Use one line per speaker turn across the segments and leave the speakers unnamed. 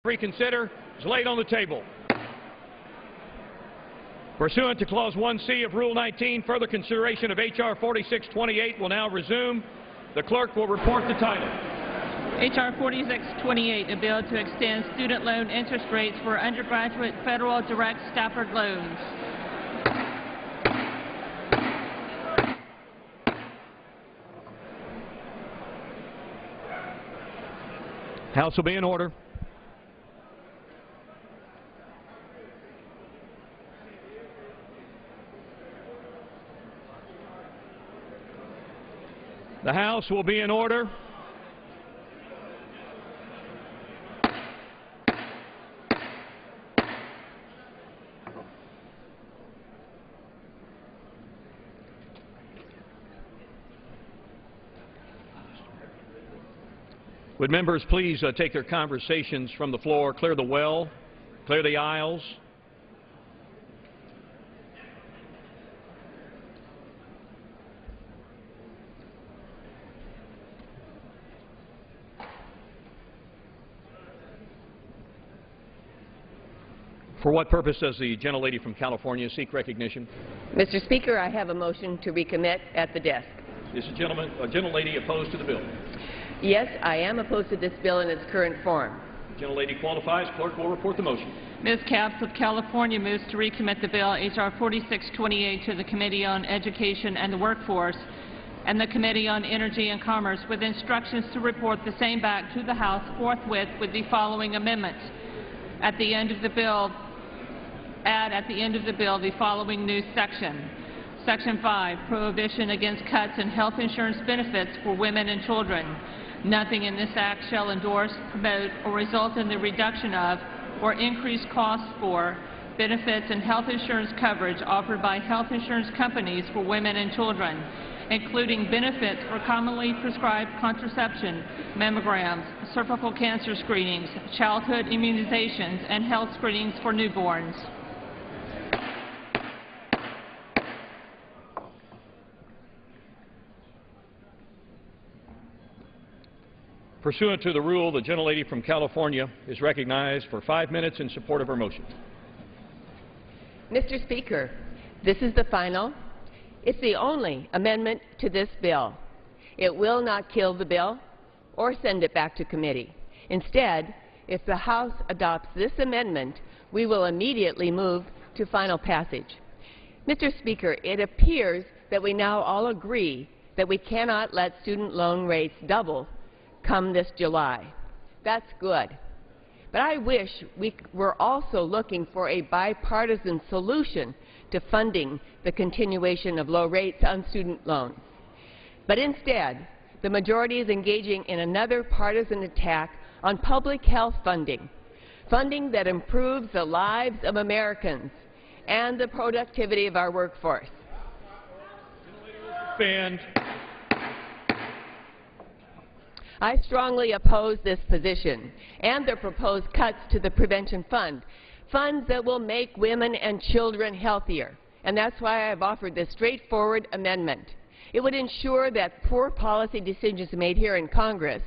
Reconsider is laid on the table. Pursuant to Clause 1C of Rule 19, further consideration of H.R. 4628 will now resume. The clerk will report the title.
H.R. 4628, a bill to extend student loan interest rates for undergraduate federal direct Stafford loans.
House will be in order. The House will be in order. Would members please take their conversations from the floor, clear the well, clear the aisles. For what purpose does the gentlelady from California seek recognition?
Mr. Speaker, I have a motion to recommit at the desk.
Is the gentlelady opposed to the bill?
Yes, I am opposed to this bill in its current form.
The gentlelady qualifies. Clerk will report the motion.
Ms. Capps of California moves to recommit the bill H.R. 4628 to the Committee on Education and the Workforce and the Committee on Energy and Commerce with instructions to report the same back to the House forthwith with the following amendments. At the end of the bill, add at the end of the bill the following new section. Section 5, prohibition against cuts in health insurance benefits for women and children. Nothing in this act shall endorse, promote, or result in the reduction of or increased costs for benefits and health insurance coverage offered by health insurance companies for women and children, including benefits for commonly prescribed contraception, mammograms, cervical cancer screenings, childhood immunizations, and health screenings for newborns.
Pursuant to the rule, the gentlelady from California is recognized for 5 minutes in support of her motion.
Mr. Speaker, this is the final. It's the only amendment to this bill. It will not kill the bill or send it back to committee. Instead, if the House adopts this amendment, we will immediately move to final passage. Mr. Speaker, it appears that we now all agree that we cannot let student loan rates double come this July. That's good. But I wish we were also looking for a bipartisan solution to funding the continuation of low rates on student loans. But instead, the majority is engaging in another partisan attack on public health funding, funding that improves the lives of Americans and the productivity of our workforce. I strongly oppose this position and the proposed cuts to the Prevention Fund, funds that will make women and children healthier. And that's why I've offered this straightforward amendment. It would ensure that poor policy decisions made here in Congress,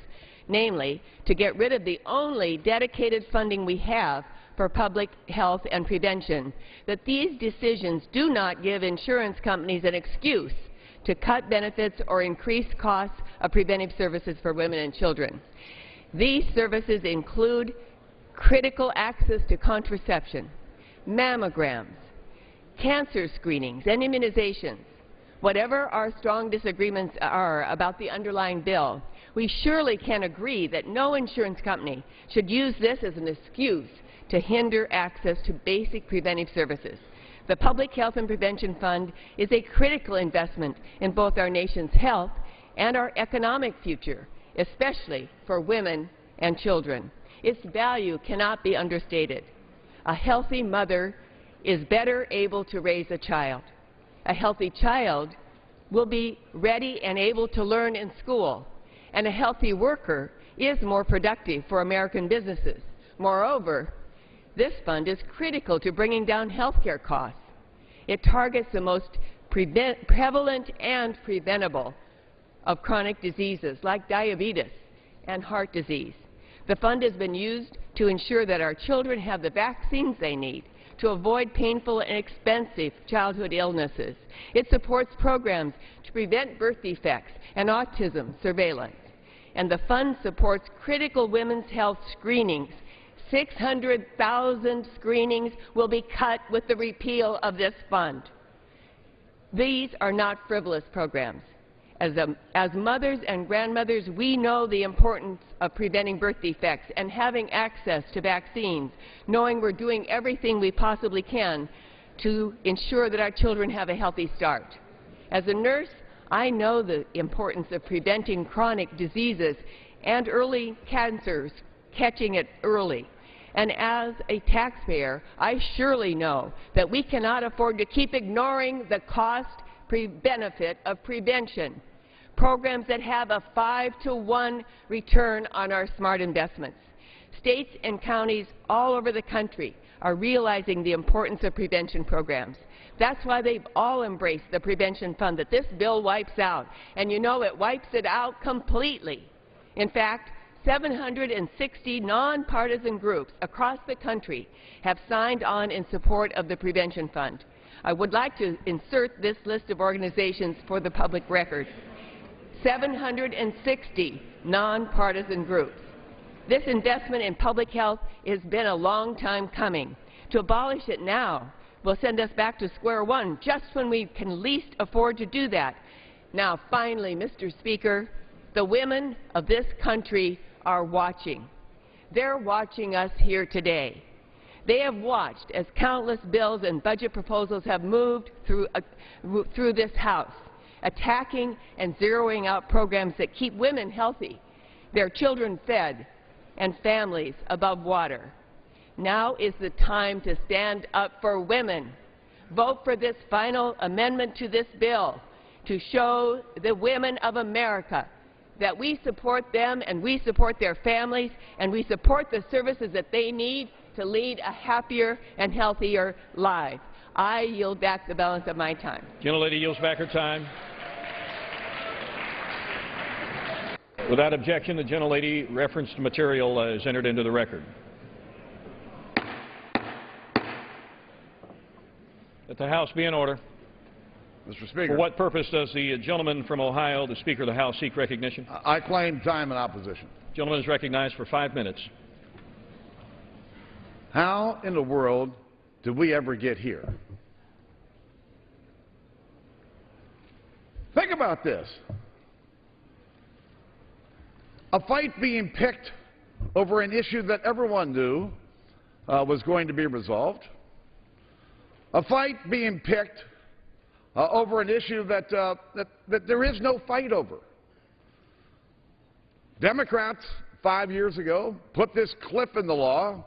namely to get rid of the only dedicated funding we have for public health and prevention, that these decisions do not give insurance companies an excuse to cut benefits or increase costs of preventive services for women and children. These services include critical access to contraception, mammograms, cancer screenings, and immunizations. Whatever our strong disagreements are about the underlying bill, we surely can agree that no insurance company should use this as an excuse to hinder access to basic preventive services. The Public Health and Prevention Fund is a critical investment in both our nation's health and our economic future, especially for women and children. Its value cannot be understated. A healthy mother is better able to raise a child. A healthy child will be ready and able to learn in school, and a healthy worker is more productive for American businesses. Moreover, this fund is critical to bringing down health care costs. It targets the most prevalent and preventable of chronic diseases like diabetes and heart disease. The fund has been used to to ensure that our children have the vaccines they need to avoid painful and expensive childhood illnesses. It supports programs to prevent birth defects and autism surveillance. And the fund supports critical women's health screenings. 600,000 screenings will be cut with the repeal of this fund. These are not frivolous programs. As mothers and grandmothers, we know the importance of preventing birth defects and having access to vaccines, knowing we're doing everything we possibly can to ensure that our children have a healthy start. As a nurse, I know the importance of preventing chronic diseases and early cancers, catching it early. And as a taxpayer, I surely know that we cannot afford to keep ignoring the cost-benefit of prevention. Programs that have a 5-to-1 return on our smart investments. States and counties all over the country are realizing the importance of prevention programs. That's why they've all embraced the prevention fund that this bill wipes out. And you know, it wipes it out completely. In fact, 760 nonpartisan groups across the country have signed on in support of the prevention fund. I would like to insert this list of organizations for the public record. 760 nonpartisan groups. This investment in public health has been a long time coming. To abolish it now will send us back to square one, just when we can least afford to do that. Now, finally, Mr. Speaker, the women of this country are watching. They're watching us here today. They have watched as countless bills and budget proposals have moved through this House, attacking and zeroing out programs that keep women healthy, their children fed, and families above water. Now is the time to stand up for women. Vote for this final amendment to this bill to show the women of America that we support them and we support their families and we support the services that they need to lead a happier and healthier life. I yield back the balance of my time.
Gentlelady yields back her time. Without objection, the gentlelady referenced material is entered into the record. That the House be in order.
Mr. Speaker.
For what purpose does the gentleman from Ohio, the Speaker of the House, seek recognition?
I claim time in opposition.
The gentleman is recognized for 5 minutes.
How in the world did we ever get here? Think about this. A fight being picked over an issue that everyone knew was going to be resolved. A fight being picked over an issue that there is no fight over. Democrats 5 years ago put this cliff in the law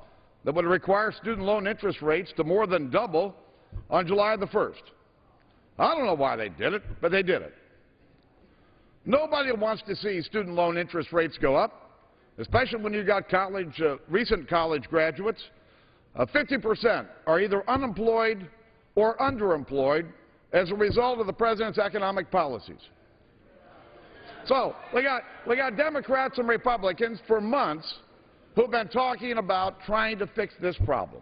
that would require student loan interest rates to more than double on July the 1st. I don't know why they did it, but they did it. Nobody wants to see student loan interest rates go up, especially when you've got recent college graduates. 50% are either unemployed or underemployed as a result of the president's economic policies. So we got Democrats and Republicans for months who've been talking about trying to fix this problem.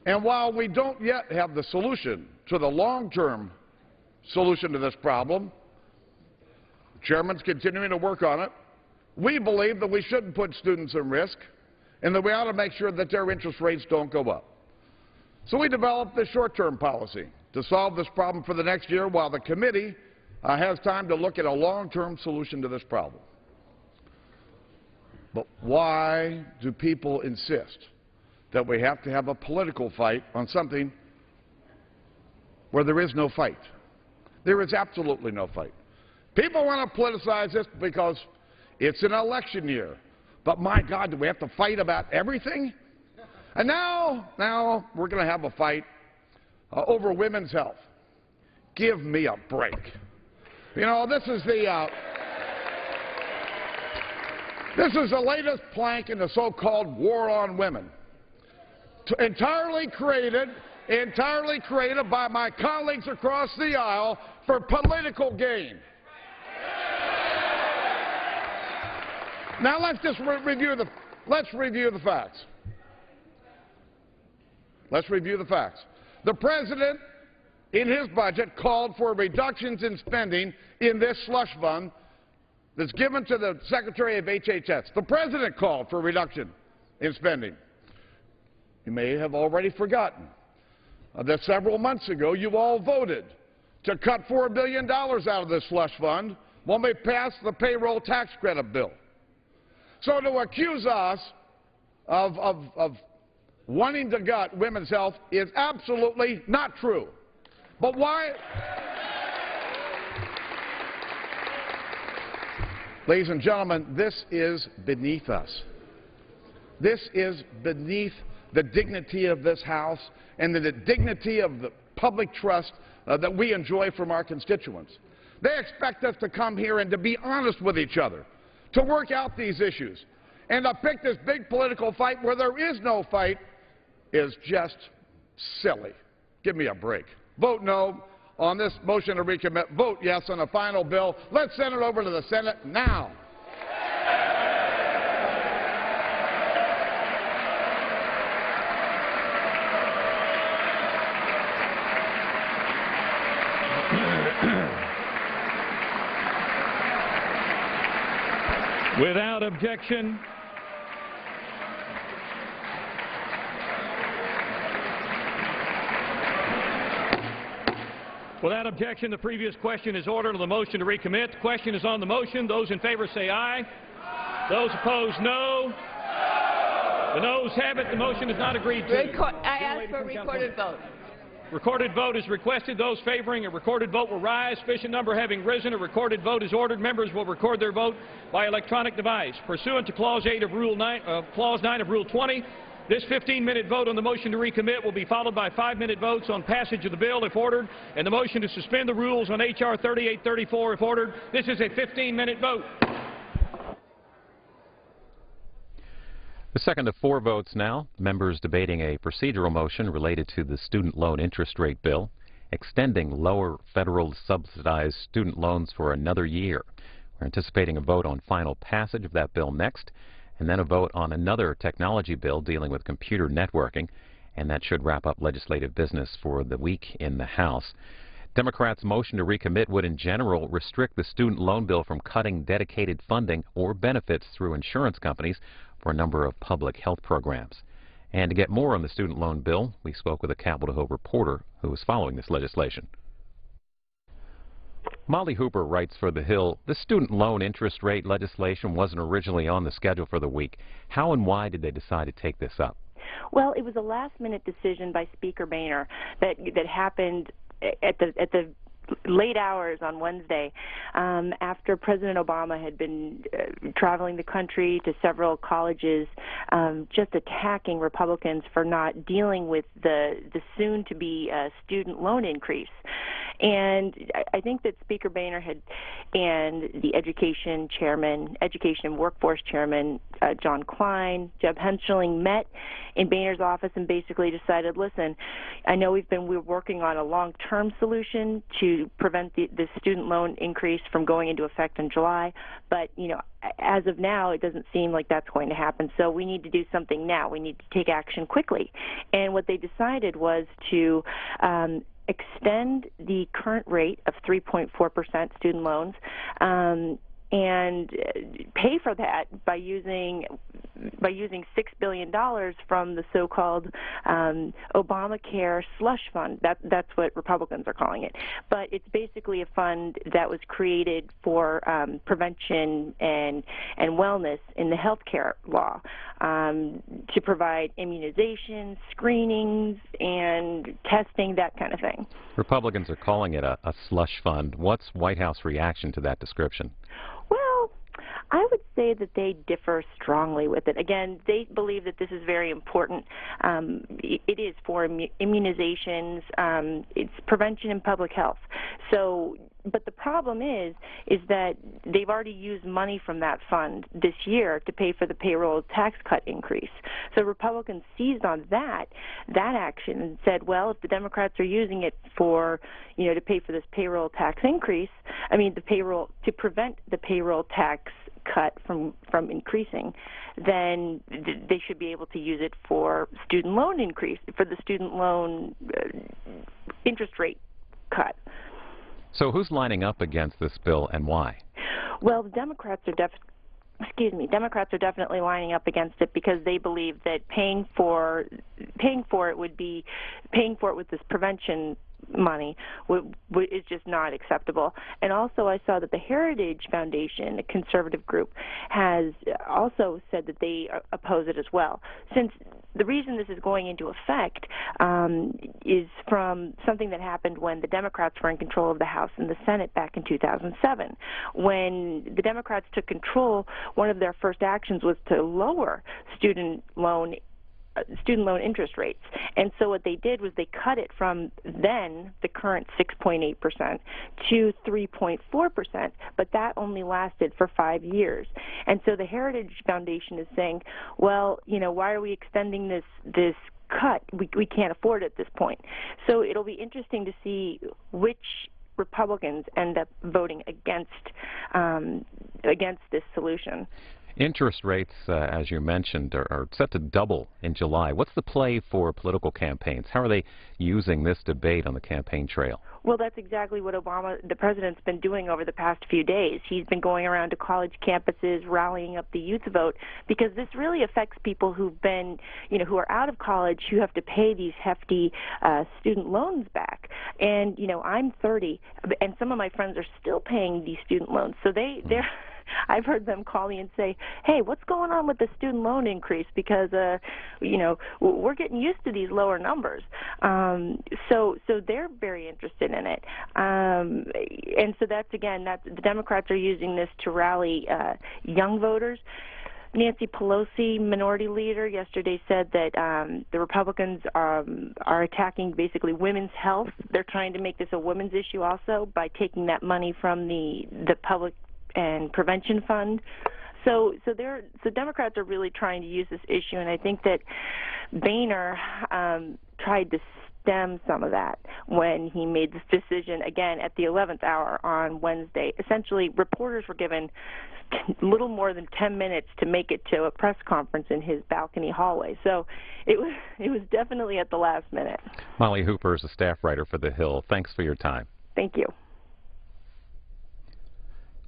And while we don't yet have the solution to the long-term solution to this problem, the Chairman's continuing to work on it. We believe that we shouldn't put students at risk and that we ought to make sure that their interest rates don't go up. So we developed this short-term policy to solve this problem for the next year while the committee has time to look at a long-term solution to this problem. But why do people insist that we have to have a political fight on something where there is no fight? There is absolutely no fight. People want to politicize this because it's an election year. But my God, do we have to fight about everything? And now we're going to have a fight over women's health. Give me a break. You know, this is the latest plank in the so-called war on women, entirely created by my colleagues across the aisle for political gain. Now let's just review let's review the facts. Let's review the facts. The President, in his budget, called for reductions in spending in this slush fund that's given to the Secretary of HHS. The President called for a reduction in spending. You may have already forgotten that several months ago you all voted to cut $4 billion out of this slush fund when we passed the payroll tax credit bill. So to accuse us of wanting to gut women's health is absolutely not true. But why? Ladies and gentlemen, this is beneath us. This is beneath the dignity of this House and the dignity of the public trust that we enjoy from our constituents. They expect us to come here and to be honest with each other, to work out these issues, and to pick this big political fight where there is no fight is just silly. Give me a break. Vote no on this motion to recommit. Vote yes on the final bill. Let's send it over to the Senate now.
Without objection, the previous question is ordered on the motion to recommit. The question is on the motion. Those in favor say aye. Aye. Those opposed, no. No. The noes have it. The motion is not agreed to.
I ask for a recorded vote.
Recorded vote is requested. Those favoring a recorded vote will rise. Sufficient number having risen, a recorded vote is ordered. Members will record their vote by electronic device. Pursuant to Clause 8 of Clause 9 of Rule 20, this 15-minute vote on the motion to recommit will be followed by 5-minute votes on passage of the bill if ordered, and the motion to suspend the rules on H.R. 3834 if ordered. This is a 15-minute vote.
The second of 4 votes now. Members debating a procedural motion related to the student loan interest rate bill, extending lower federal subsidized student loans for another year. We're anticipating a vote on final passage of that bill next, and then a vote on another technology bill dealing with computer networking, and that should wrap up legislative business for the week in the House. Democrats' motion to recommit would in general restrict the student loan bill from cutting dedicated funding or benefits through insurance companies for a number of public health programs. And to get more on the student loan bill, we spoke with a Capitol Hill reporter who is following this legislation. Molly Hooper writes for The Hill, the student loan interest rate legislation wasn't originally on the schedule for the week. How and why did they decide to take this up?
Well, it was a last-minute decision by Speaker Boehner that happened at the late hours on Wednesday after President Obama had been traveling the country to several colleges just attacking Republicans for not dealing with the soon-to-be student loan increase. And I think that Speaker Boehner and the Education and Workforce Chairman, John Klein, Jeb Hensarling, met in Boehner's office and basically decided, listen, I know we're working on a long-term solution to prevent the student loan increase from going into effect in July, but, as of now, it doesn't seem like that's going to happen. So we need to do something now. We need to take action quickly. And what they decided was to extend the current rate of 3.4% student loans and pay for that by using $6 billion from the so-called Obamacare slush fund. That's what Republicans are calling it. But it's basically a fund that was created for prevention and wellness in the health care law to provide immunizations, screenings, and testing, that kind of thing.
Republicans are calling it a slush fund. What's White House reaction to that description?
Well, I would say that they differ strongly with it. Again, they believe that this is very important. It is for immunizations. It's prevention and public health. So, but the problem is that they've already used money from that fund this year to pay for the payroll tax cut increase. So Republicans seized on that action and said, well, if the Democrats are using it for, to pay for this payroll tax increase, to prevent the payroll tax cut from increasing, then they should be able to use it for student loan increase, for the student loan interest rate cut.
So who's lining up against this bill and why?
Well, the Democrats are Democrats are definitely lining up against it because they believe that paying for it with this prevention money is just not acceptable. And also I saw that the Heritage Foundation, a conservative group, has also said that they oppose it as well. Since the reason this is going into effect is from something that happened when the Democrats were in control of the House and the Senate back in 2007. When the Democrats took control, one of their first actions was to lower student loan interest rates. And so what they did was they cut it from then the current 6.8% to 3.4%, but that only lasted for 5 years. And so the Heritage Foundation is saying, well, why are we extending this cut? We can't afford it at this point. So it'll be interesting to see which Republicans end up voting against this solution.
Interest rates, as you mentioned, are set to double in July. What's the play for political campaigns? How are they using this debate on the campaign trail?
Well, that's exactly what the president's been doing over the past few days. He's been going around to college campuses, rallying up the youth vote, because this really affects people who've been, who are out of college, who have to pay these hefty student loans back. And, I'm 30, and some of my friends are still paying these student loans. So they're I've heard them call me and say, hey, what's going on with the student loan increase? Because, we're getting used to these lower numbers. So they're very interested in it. And so the Democrats are using this to rally young voters. Nancy Pelosi, minority leader, yesterday said that the Republicans are attacking basically women's health. They're trying to make this a women's issue also by taking that money from the public and prevention fund. So Democrats are really trying to use this issue, and I think that Boehner tried to stem some of that when he made this decision again at the 11th hour on Wednesday. Essentially, reporters were given little more than 10 minutes to make it to a press conference in his balcony hallway. So it was definitely at the last minute.
Molly Hooper is a staff writer for The Hill. Thanks for your time.
Thank you.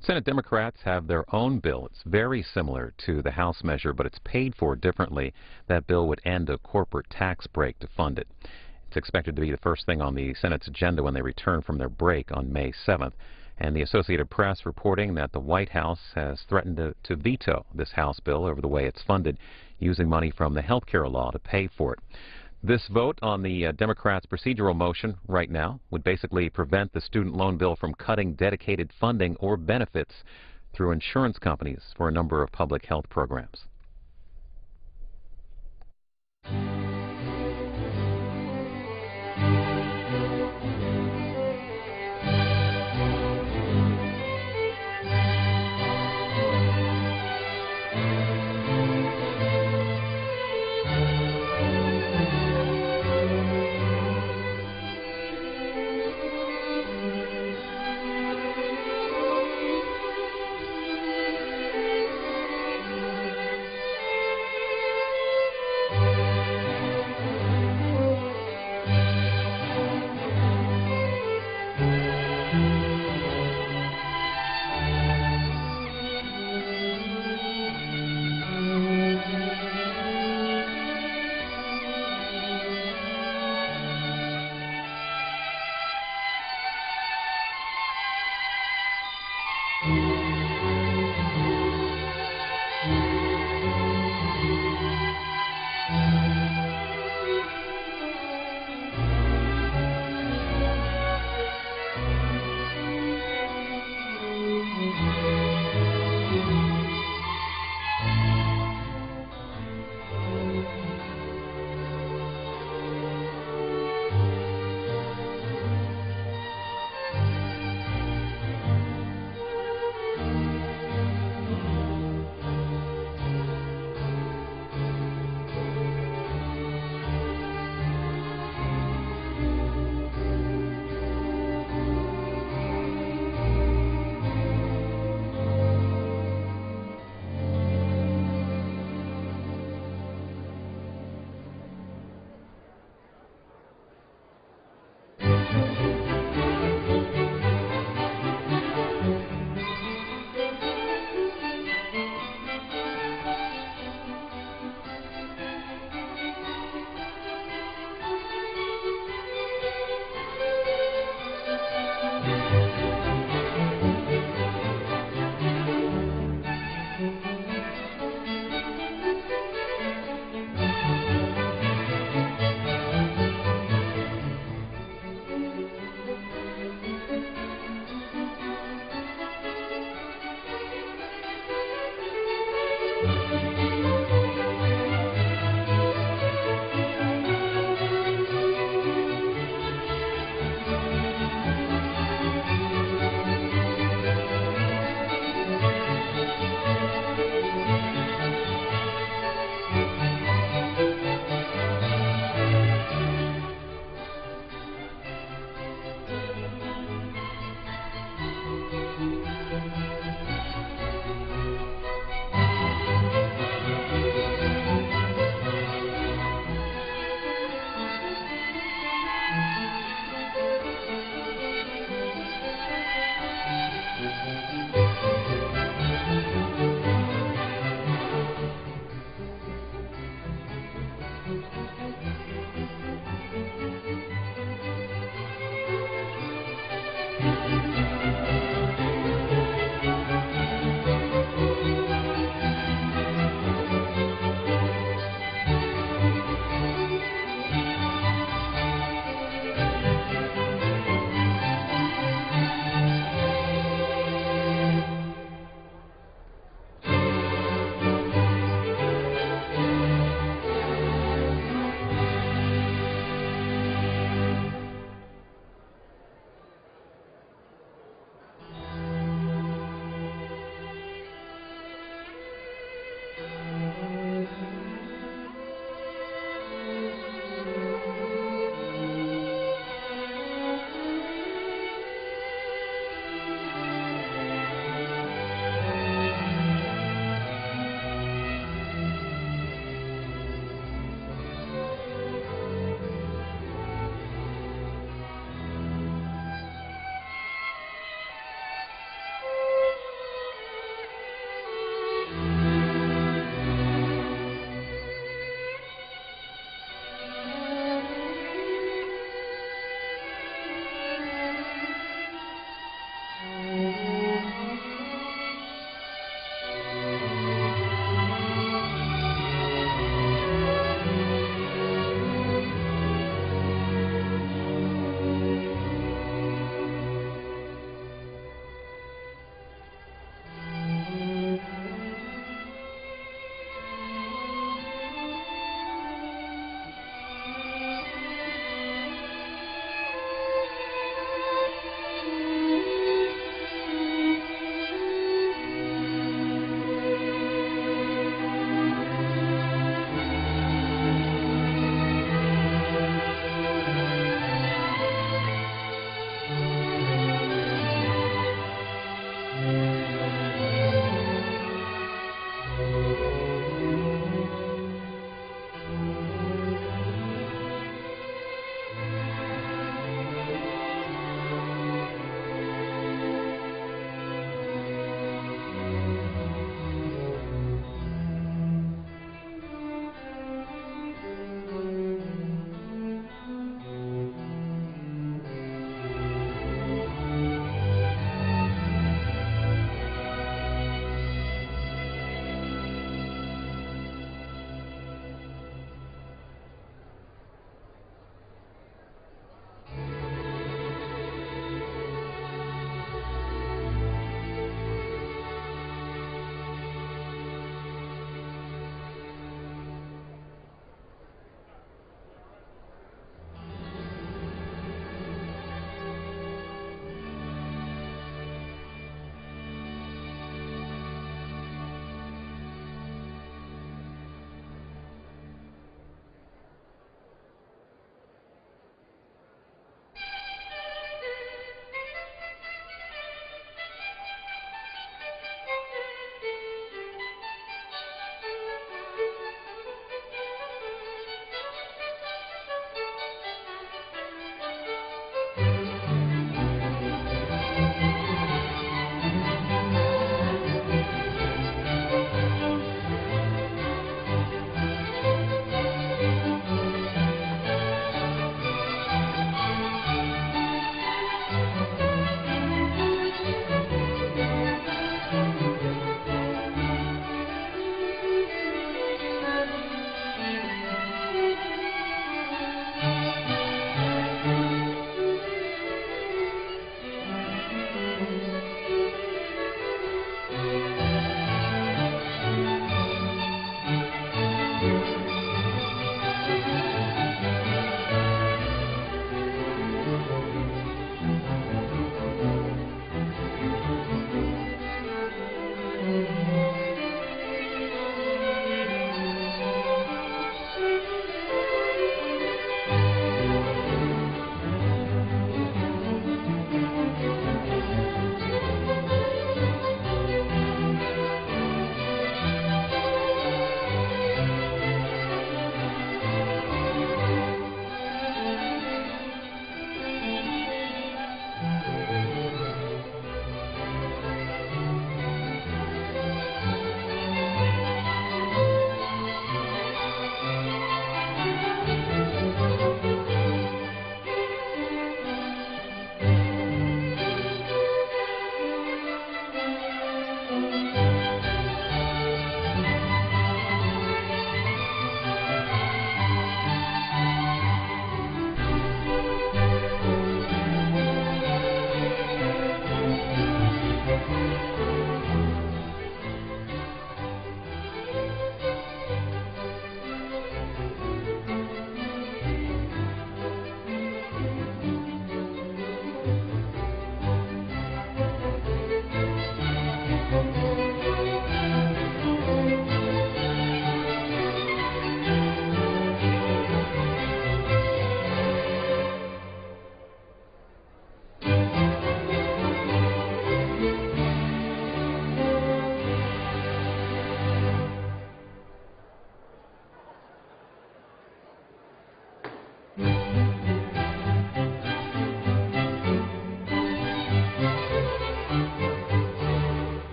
Senate Democrats have their own bill. It's very similar to the House measure, but it's paid for differently. That bill would end a corporate tax break to fund it. It's expected to be the first thing on the Senate's agenda when they return from their break on May 7th. And the Associated Press reporting that the White House has threatened to veto this House bill over the way it's funded, using money from the health care law to pay for it. This vote on the Democrats' procedural motion right now would basically prevent the student loan bill from cutting dedicated funding or benefits through insurance companies for a number of public health programs.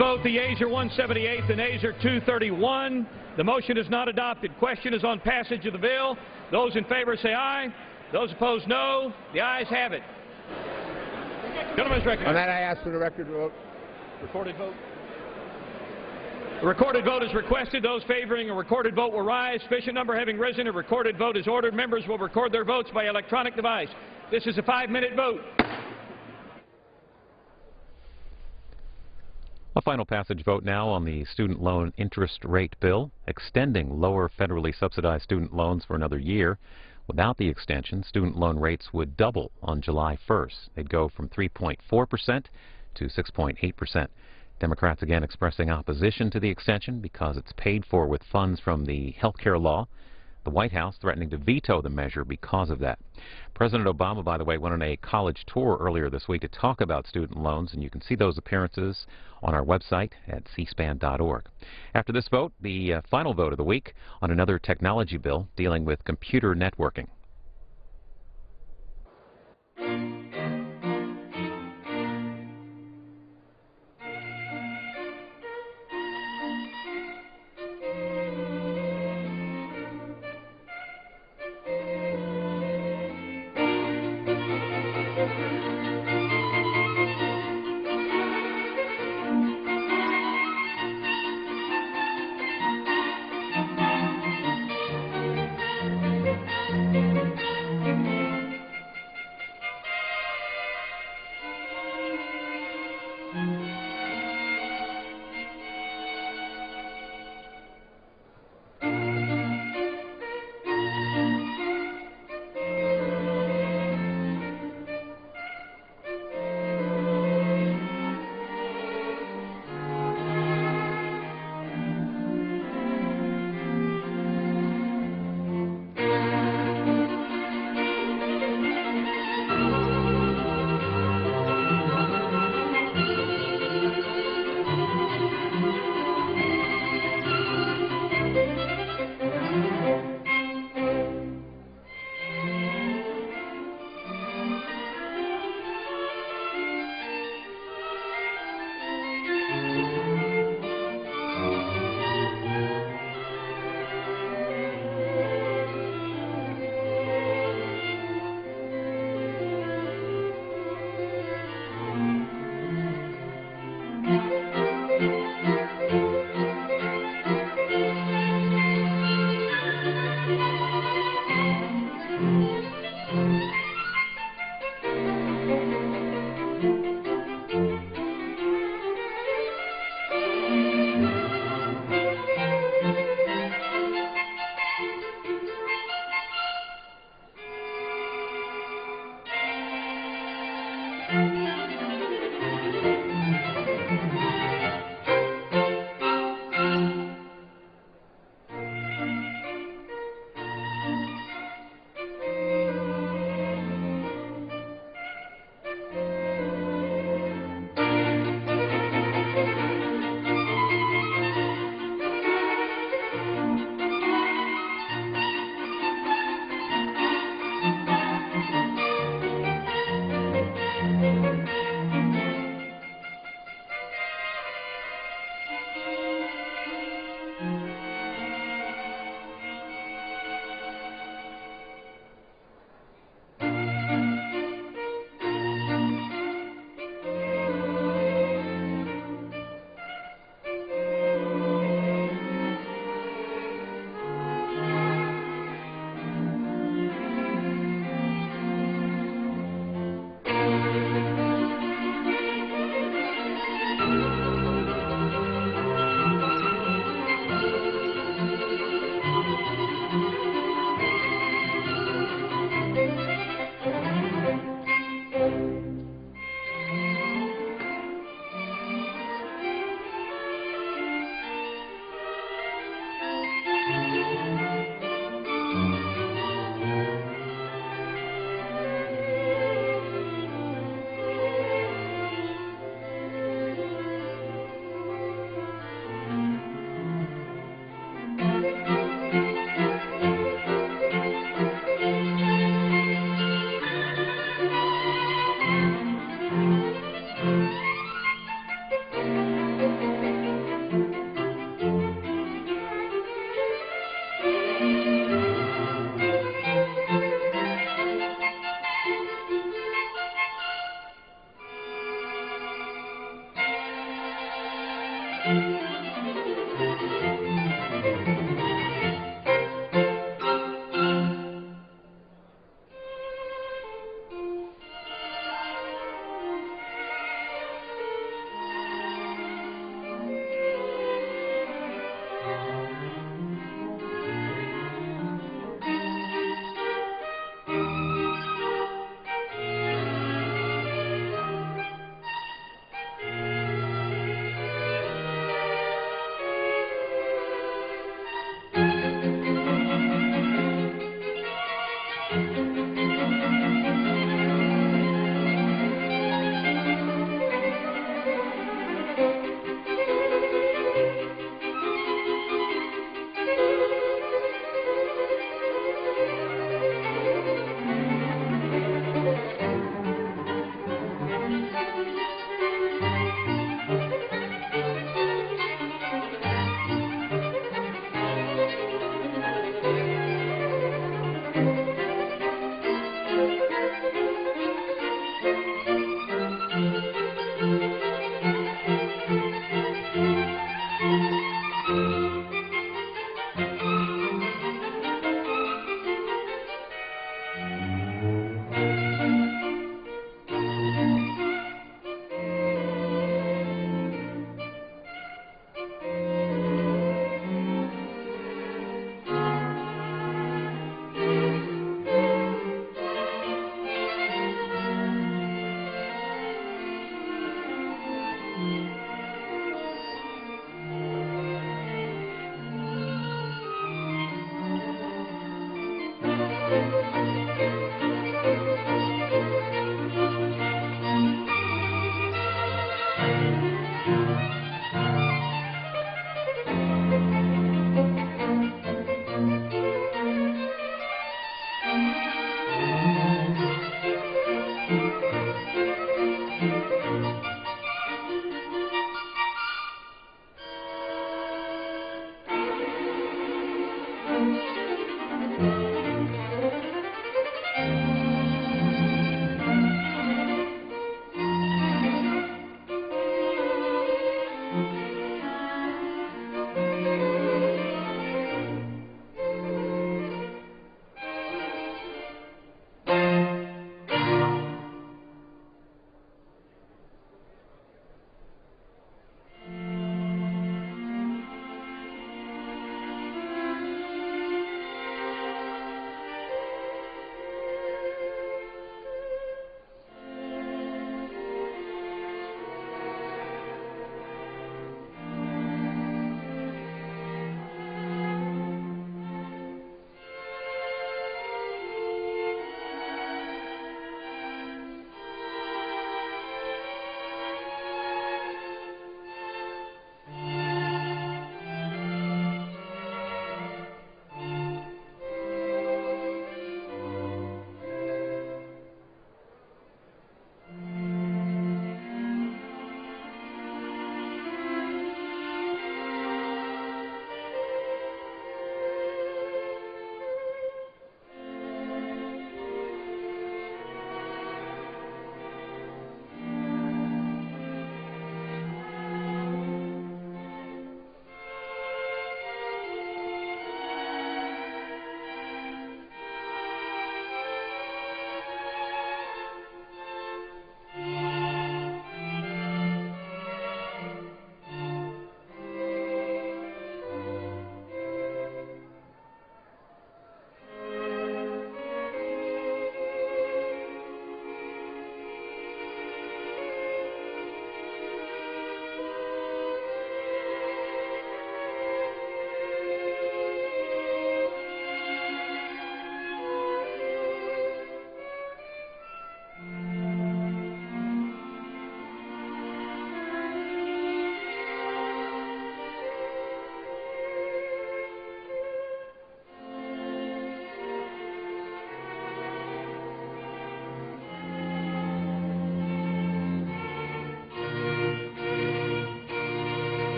vote. The yeas are 178, the nays are 231. The motion is not adopted. Question is on passage of the bill. Those in favor say aye. Those opposed, no. The ayes have it. Gentleman is recognized.
On that, I ask for the record to vote.
Recorded vote. A recorded vote is requested. Those favoring a recorded vote will rise. Sufficient number having risen, a recorded vote is ordered. Members will record their votes by electronic device. This is a 5-minute vote.
A final passage vote now on the student loan interest rate bill, extending lower federally subsidized student loans for another year. Without the extension, student loan rates would double on July 1st. They'd go from 3.4% to 6.8%. Democrats again expressing opposition to the extension because it's paid for with funds from the health care law. The White House threatening to veto the measure because of that. President Obama, by the way, went on a college tour earlier this week to talk about student loans, and you can see those appearances on our website at cspan.org. After this vote, the final vote of the week on another technology bill dealing with computer networking.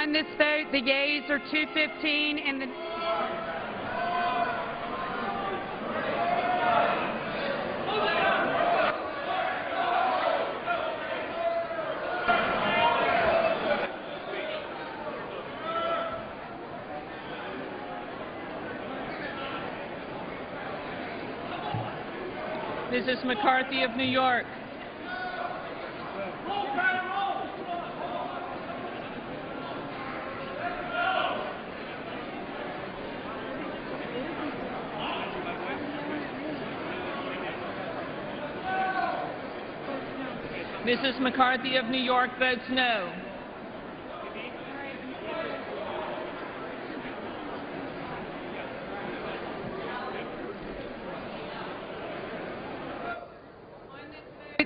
On this vote, the yeas are 215 and the...
Mrs. McCarthy of New York. Mrs. McCarthy of New York votes no.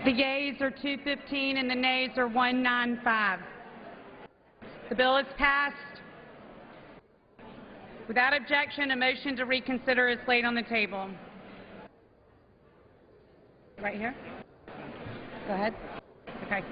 The yeas are 215 and the nays are 195. The bill is passed. Without objection, a motion to reconsider is laid on the table. Right here? Go ahead. Okay.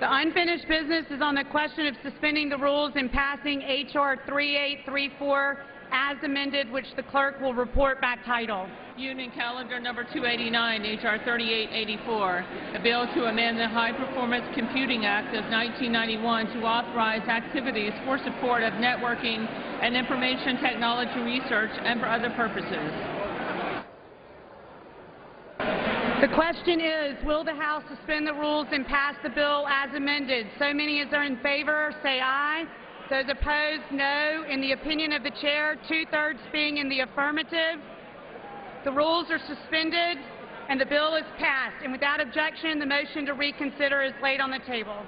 The unfinished business is on the question of suspending the rules and passing H.R. 3834 as amended, which the clerk will report by title.
Union Calendar Number 289, H.R. 3884, a bill to amend the High Performance Computing Act of 1991 to authorize activities for support of networking and information technology research and for other purposes.
The question is, will the House suspend the rules and pass the bill as amended? So many as are in favor, say aye. Those opposed, no. In the opinion of the chair, 2/3 being in the affirmative, the rules are suspended and the bill is passed. And without objection, the motion to reconsider is laid on the table.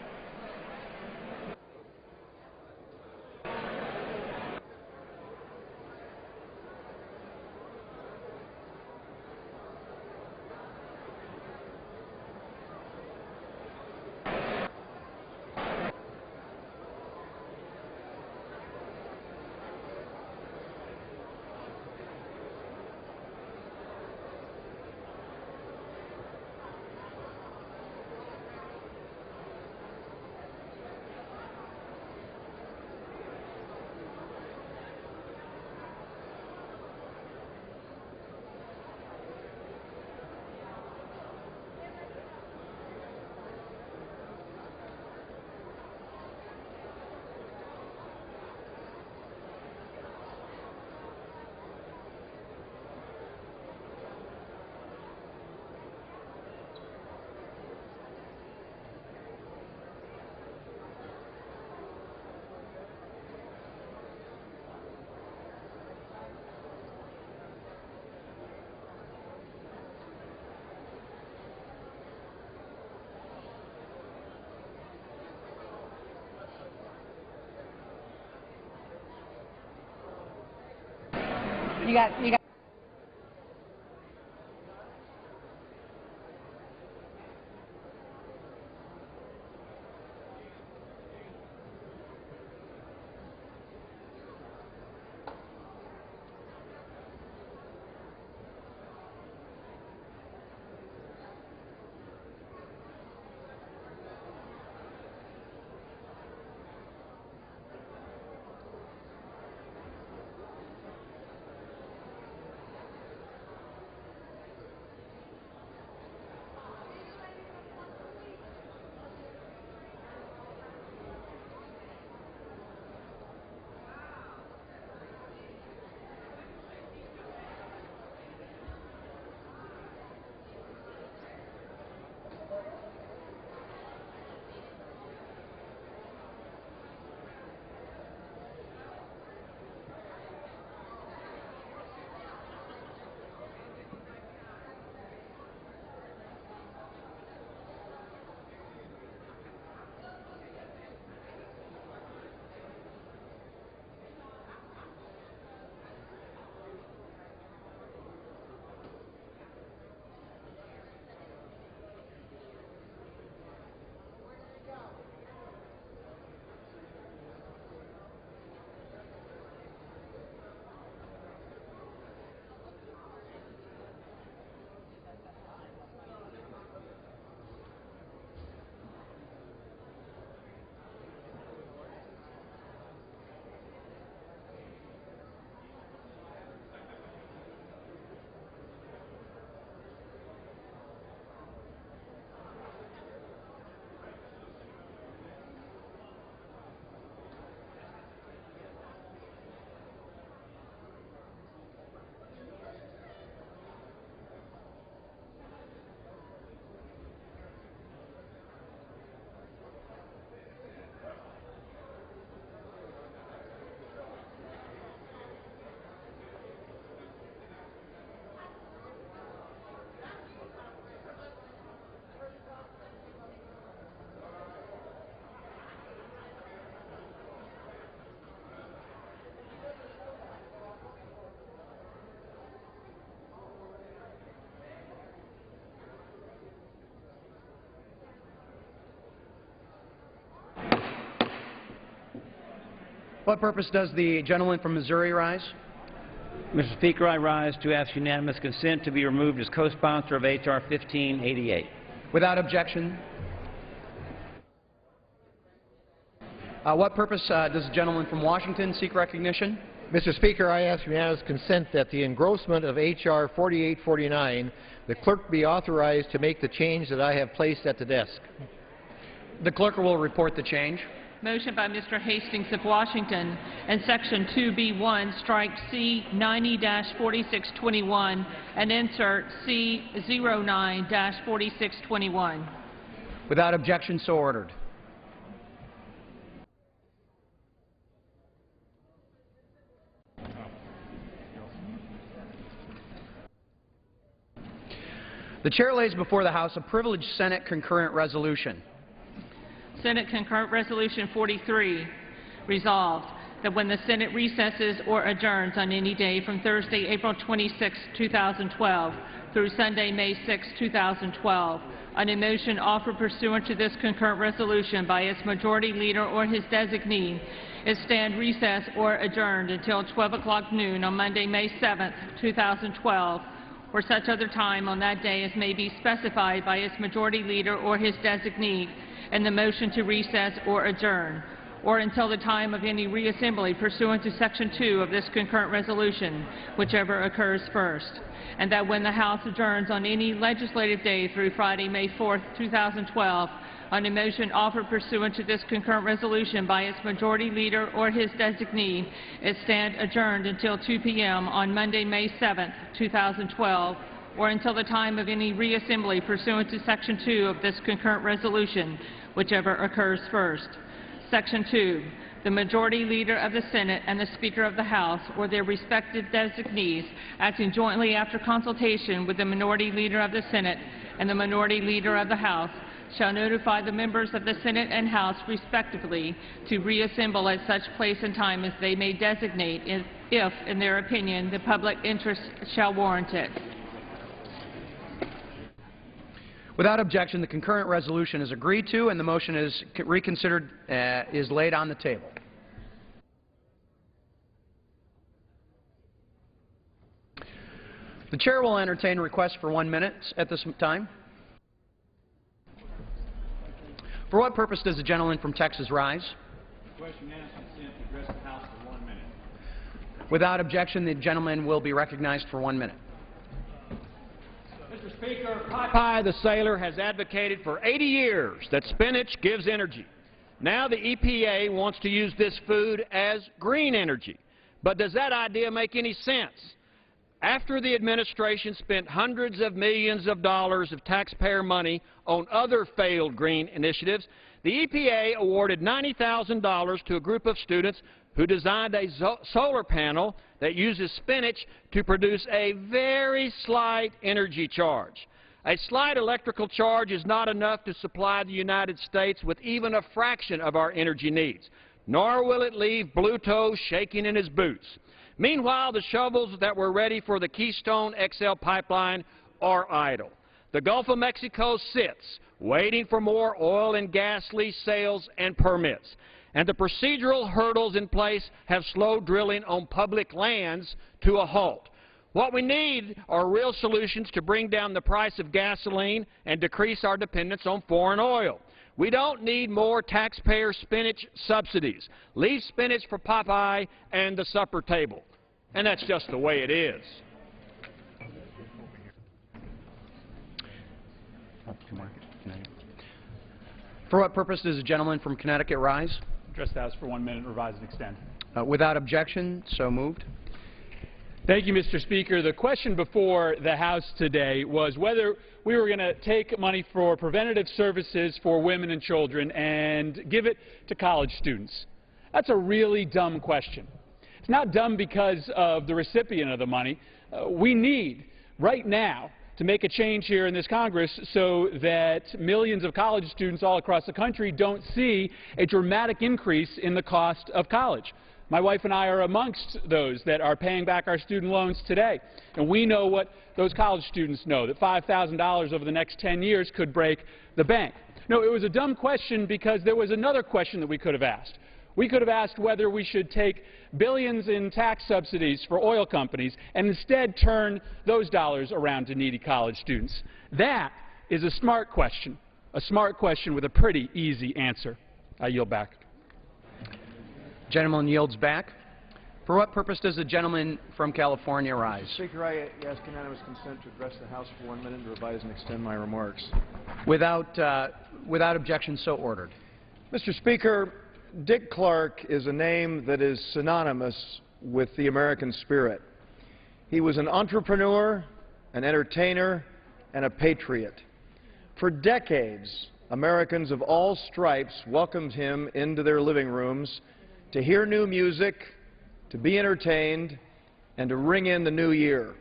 You got.
What purpose does the gentleman from Missouri rise?
Mr. Speaker, I rise to ask unanimous consent to be removed as co-sponsor of H.R. 1588.
Without objection. What purpose does the gentleman from Washington seek recognition?
Mr. Speaker, I ask unanimous consent that the engrossment of H.R. 4849, the clerk be authorized to make the change that I have placed at the desk.
The clerk will report the change.
Motion by Mr. Hastings of Washington, and Section 2B1 strike C90-4621 and insert C09-4621.
Without objection, so ordered. The chair lays before the House a privileged Senate concurrent resolution.
Senate Concurrent Resolution 43, resolved that when the Senate recesses or adjourns on any day from Thursday, April 26, 2012 through Sunday, May 6, 2012, on a motion offered pursuant to this concurrent resolution by its majority leader or his designee, is stand recessed or adjourned until 12 o'clock noon on Monday, May 7, 2012, or such other time on that day as may be specified by its majority leader or his designee, and the motion to recess or adjourn, or until the time of any reassembly pursuant to Section 2 of this concurrent resolution, whichever occurs first, and that when the House adjourns on any legislative day through Friday, May 4, 2012, on a motion offered pursuant to this concurrent resolution by its majority leader or his designee, it stand adjourned until 2 p.m. on Monday, May 7, 2012, or until the time of any reassembly pursuant to Section 2 of this concurrent resolution, whichever occurs first. Section 2. The majority leader of the Senate and the Speaker of the House, or their respective designees, acting jointly after consultation with the minority leader of the Senate and the minority leader of the House, shall notify the members of the Senate and House, respectively, to reassemble at such place and time as they may designate if, in their opinion, the public interest shall warrant it.
Without objection, the concurrent resolution is agreed to and the motion is reconsidered, is laid on the table. The chair will entertain requests for 1 minute at this time. For what purpose does the gentleman from Texas rise?
Request unanimous consent to address the House for 1 minute.
Without objection, the gentleman will be recognized for 1 minute.
Mr. Speaker, Popeye the Sailor has advocated for 80 years that spinach gives energy. Now the EPA wants to use this food as green energy. But does that idea make any sense? After the administration spent hundreds of millions of dollars of taxpayer money on other failed green initiatives, the EPA awarded $90,000 to a group of students who designed a solar panel that uses spinach to produce a very slight energy charge. A slight electrical charge is not enough to supply the United States with even a fraction of our energy needs, nor will it leave Bluto shaking in his boots. Meanwhile, the shovels that were ready for the Keystone XL pipeline are idle. The Gulf of Mexico sits, waiting for more oil and gas lease sales and permits. And the procedural hurdles in place have slowed drilling on public lands to a halt. What we need are real solutions to bring down the price of gasoline and decrease our dependence on foreign oil. We don't need more taxpayer spinach subsidies. Leave spinach for Popeye and the supper table. And that's just the way it is.
For what purpose does the gentleman from Connecticut rise?
Address the House for 1 minute, revise and extend.
Without objection, so moved.
Thank you, Mr. Speaker. The question before the House today was whether we were going to take money for preventative services for women and children and give it to college students. That's a really dumb question. It's not dumb because of the recipient of the money. We need, right now, to make a change here in this Congress so that millions of college students all across the country don't see a dramatic increase in the cost of college. My wife and I are amongst those that are paying back our student loans today. And we know what those college students know, that $5,000 over the next 10 years could break the bank. No, it was a dumb question because there was another question that we could have asked. We could have asked whether we should take billions in tax subsidies for oil companies and instead turn those dollars around to needy college students. That is a smart question with a pretty easy answer. I yield back.
Gentleman yields back. For what purpose does the gentleman from California rise?
Speaker, I ask unanimous consent to address the House for 1 minute and revise and extend my remarks.
Without objection, so ordered.
Mr. Speaker, Dick Clark is a name that is synonymous with the American spirit. He was an entrepreneur, an entertainer, and a patriot. For decades, Americans of all stripes welcomed him into their living rooms to hear new music, to be entertained, and to ring in the new year.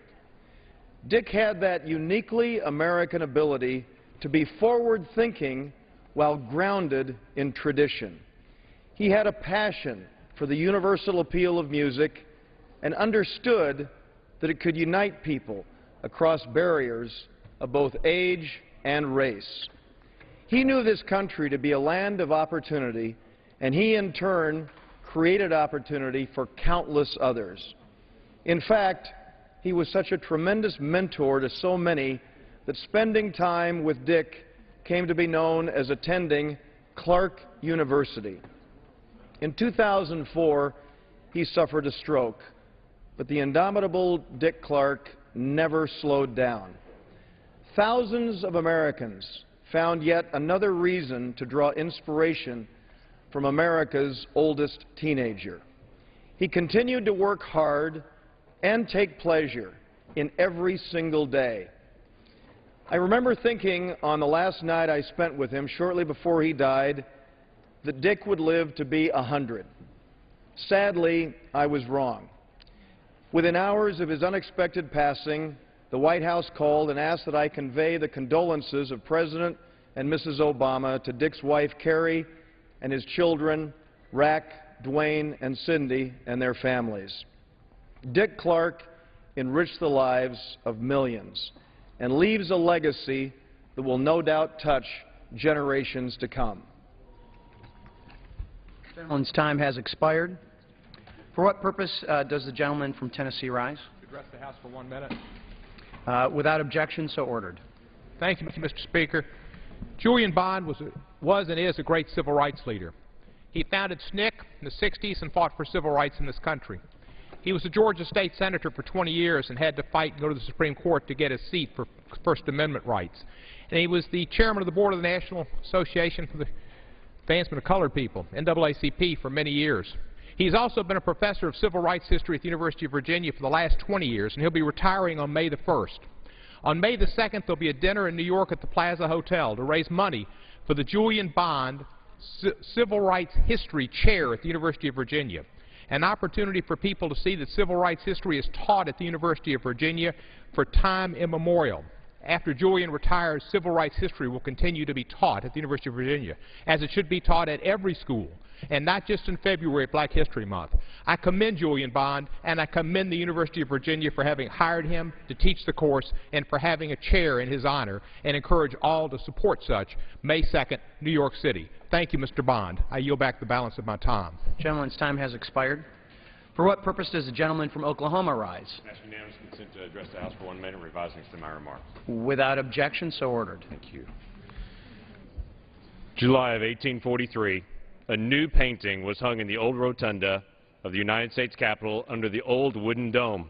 Dick had that uniquely American ability to be forward-thinking while grounded in tradition. He had a passion for the universal appeal of music and understood that it could unite people across barriers of both age and race. He knew this country to be a land of opportunity, and he in turn created opportunity for countless others. In fact, he was such a tremendous mentor to so many that spending time with Dick came to be known as attending Clark University. In 2004, he suffered a stroke, but the indomitable Dick Clark never slowed down. Thousands of Americans found yet another reason to draw inspiration from America's oldest teenager. He continued to work hard and take pleasure in every single day. I remember thinking on the last night I spent with him shortly before he died that Dick would live to be 100. Sadly, I was wrong. Within hours of his unexpected passing, the White House called and asked that I convey the condolences of President and Mrs. Obama to Dick's wife, Carrie, and his children, Rack, Dwayne, and Cindy, and their families. Dick Clark enriched the lives of millions and leaves a legacy that will no doubt touch generations to come.
The gentleman's time has expired. For what purpose does the gentleman from Tennessee rise?
To address the House for 1 minute.
Without objection, so ordered.
Thank you, Mr. Speaker. Julian Bond was and is a great civil rights leader. He founded SNCC in the 60s and fought for civil rights in this country. He was a Georgia state senator for 20 years and had to fight and go to the Supreme Court to get a seat for First Amendment rights. And he was the chairman of the board of the National Association for the Advancement of Colored People, NAACP, for many years. He's also been a professor of civil rights history at the University of Virginia for the last 20 years, and he'll be retiring on May the 1st. On May the 2nd, there'll be a dinner in New York at the Plaza Hotel to raise money for the Julian Bond Civil Rights History Chair at the University of Virginia, an opportunity for people to see that civil rights history is taught at the University of Virginia for time immemorial. After Julian retires, civil rights history will continue to be taught at the University of Virginia, as it should be taught at every school, and not just in February, Black History Month. I commend Julian Bond, and I commend the University of Virginia for having hired him to teach the course and for having a chair in his honor, and encourage all to support such. May 2nd, New York City. Thank you, Mr. Bond. I yield back the balance of my time.
Gentleman's time has expired. For what purpose does the gentleman from Oklahoma rise?
Ask unanimous consent to address the House for 1 minute, revise and extend my remarks.
Without objection, so ordered.
Thank you. July of 1843, a new painting was hung in the old rotunda of the United States Capitol under the old wooden dome.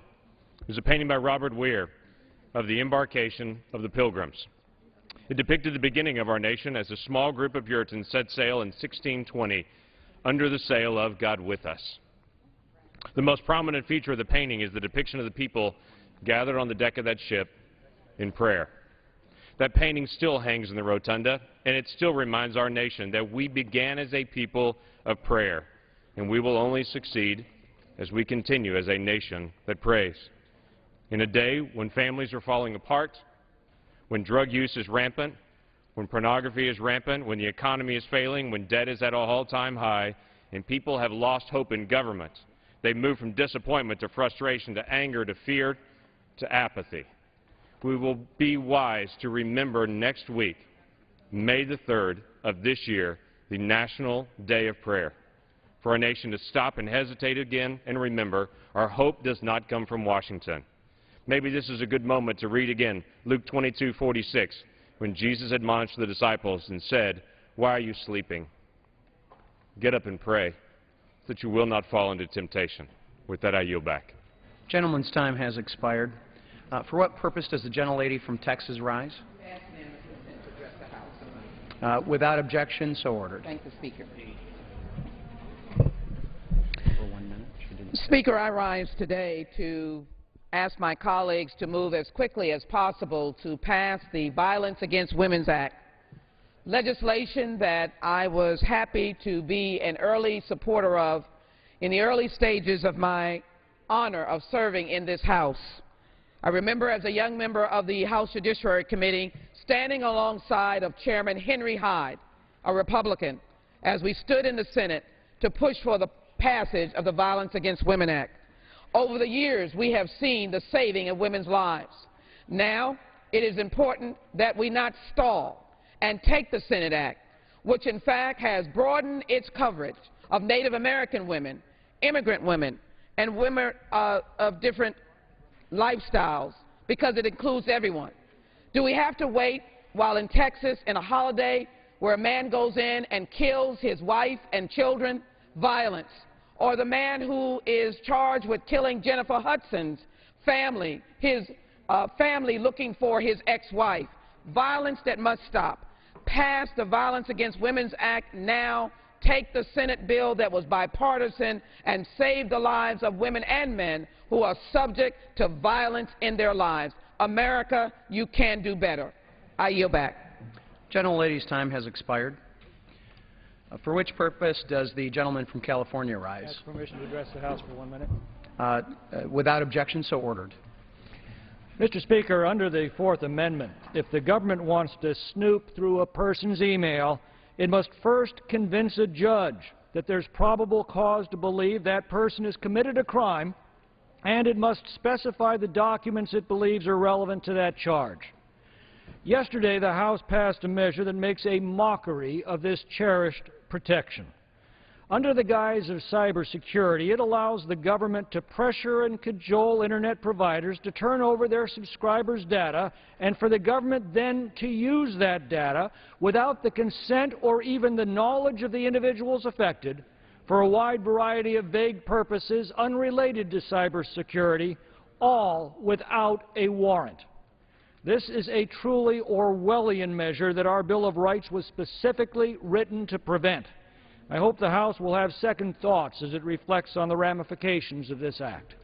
It was a painting by Robert Weir of the embarkation of the Pilgrims. It depicted the beginning of our nation as a small group of Puritans set sail in 1620 under the sail of God with us. The most prominent feature of the painting is the depiction of the people gathered on the deck of that ship in prayer. That painting still hangs in the rotunda, and it still reminds our nation that we began as a people of prayer, and we will only succeed as we continue as a nation that prays. In a day when families are falling apart, when drug use is rampant, when pornography is rampant, when the economy is failing, when debt is at an all-time high, and people have lost hope in government, they move from disappointment to frustration to anger to fear to apathy. We will be wise to remember next week, May the 3rd of this year, the National Day of Prayer. for our nation to stop and hesitate again and remember our hope does not come from Washington. Maybe this is a good moment to read again Luke 22:46, when Jesus admonished the disciples and said, "Why are you sleeping? Get up and pray, so that you will not fall into temptation." With that, I yield back.
Gentleman's time has expired. For what purpose does the gentlelady from Texas rise? Without objection, so ordered.
Thank the Speaker.
For 1 minute.
Speaker, I rise today to ask my colleagues to move as quickly as possible to pass the Violence Against Women's Act, legislation that I was happy to be an early supporter of in the early stages of my honor of serving in this House. I remember as a young member of the House Judiciary Committee standing alongside of Chairman Henry Hyde, a Republican, as we stood in the Senate to push for the passage of the Violence Against Women Act. Over the years, we have seen the saving of women's lives. Now, it is important that we not stall and take the Senate Act, which in fact has broadened its coverage of Native American women, immigrant women, and women of different lifestyles, because it includes everyone. Do we have to wait while in Texas in a holiday where a man goes in and kills his wife and children? Violence. Or the man who is charged with killing Jennifer Hudson's family, his family looking for his ex-wife. Violence that must stop. Pass the Violence Against Women's Act now. Take the Senate bill that was bipartisan and save the lives of women and men who are subject to violence in their lives. America, you can do better. I yield back.
Gentlelady's time has expired. For which purpose does the gentleman from California rise?
Ask permission to address the House for 1 minute.
Without objection, so ordered.
Mr. Speaker, under the Fourth Amendment, if the government wants to snoop through a person's email, it must first convince a judge that there's probable cause to believe that person has committed a crime, and it must specify the documents it believes are relevant to that charge. Yesterday, the House passed a measure that makes a mockery of this cherished protection. Under the guise of cybersecurity, it allows the government to pressure and cajole Internet providers to turn over their subscribers' data, and for the government then to use that data without the consent or even the knowledge of the individuals affected for a wide variety of vague purposes unrelated to cybersecurity, all without a warrant. This is a truly Orwellian measure that our Bill of Rights was specifically written to prevent. I hope the House will have second thoughts as it reflects on the ramifications of this act.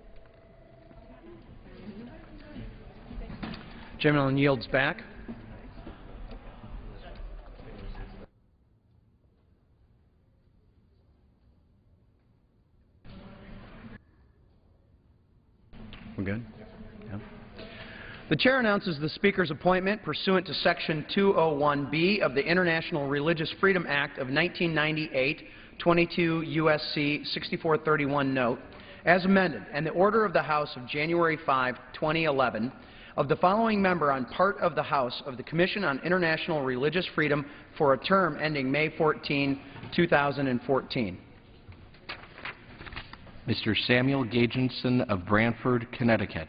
Gentleman yields back. We're good? Yeah. The Chair announces the Speaker's appointment pursuant to Section 201B of the International Religious Freedom Act of 1998, 22 U.S.C. 6431 note, as amended, and the order of the House of January 5, 2011, of the following member on part of the House of the Commission on International Religious Freedom for a term ending May 14, 2014.
Mr. Samuel Gagenson of Branford, Connecticut.